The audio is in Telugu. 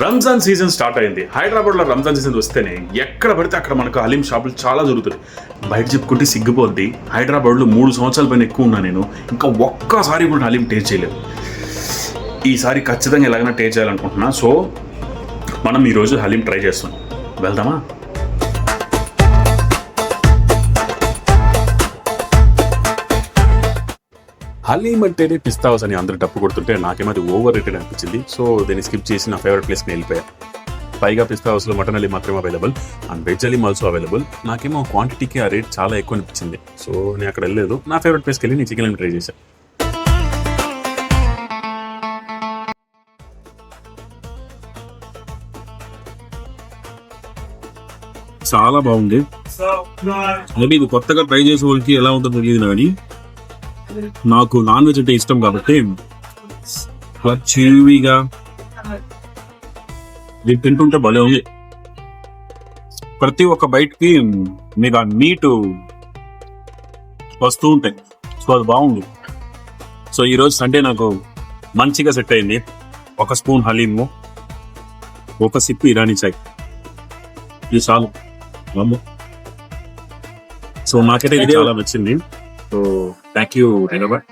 రంజాన్ సీజన్ స్టార్ట్ అయింది. హైదరాబాద్లో రంజాన్ సీజన్ వస్తేనే ఎక్కడ పడితే అక్కడ మనకు హలీం షాపులు చాలా దొరుకుతాయి. బయట చెప్పుకుంటే సిగ్గిపోద్ది. హైదరాబాద్లో 3 సంవత్సరాల పైన ఎక్కువ ఉన్నా నేను, ఇంకా ఒక్కసారి కూడా హలీం టేస్ట్ చేయలేదు. ఈసారి ఖచ్చితంగా ఎలాగైనా టేస్ట్ చేయాలనుకుంటున్నా. సో మనం ఈరోజు హలీం ట్రై చేస్తున్నాం. వెళ్దామా? హలీం అంటేనే పిస్తా హౌస్ అని అందరూ డప్పు కొడుతుంటే నాకేమో అది ఓవర్ రేటెడ్ అనిపించింది. సో దీన్ని స్కిప్ చేసి నా ఫేవరెట్ ప్లేస్కి వెళ్ళిపోయా. పైగా పిస్తా హౌస్లో మటన్ హలీం మాత్రమే available and veg haleem also available. నాకేమో క్వాంటిటీకి ఆ రేట్ చాలా ఎక్కువ అనిపించింది. సో నేను అక్కడ వెళ్ళలేదు. నా ఫేవరెట్ ప్లేస్కి వెళ్ళి నేను చికెన్ హలీం ట్రై చేశాను. చాలా బాగుంది. మేబీ ఇది కొత్తగా ట్రై చేసే వాళ్ళకి ఎలా ఉంటుందో తెలియదు కానీ నాకు నాన్ వెజ్ అంటే ఇష్టం కాబట్టి చివిగా ఇది తింటుంటే భలే ఉంది. ప్రతి ఒక్క బైట్కి మీకు ఆ మీట్ వస్తూ ఉంటాయి. సో అది బాగుంది. సో ఈరోజు సండే నాకు మంచిగా సెట్ అయింది. ఒక స్పూన్ హలీము, ఒక సిప్ ఇరానీ చాయ్, ఇది చాలు. సో నాకైతే ఇది చాలా నచ్చింది. So thank you Hyderabad.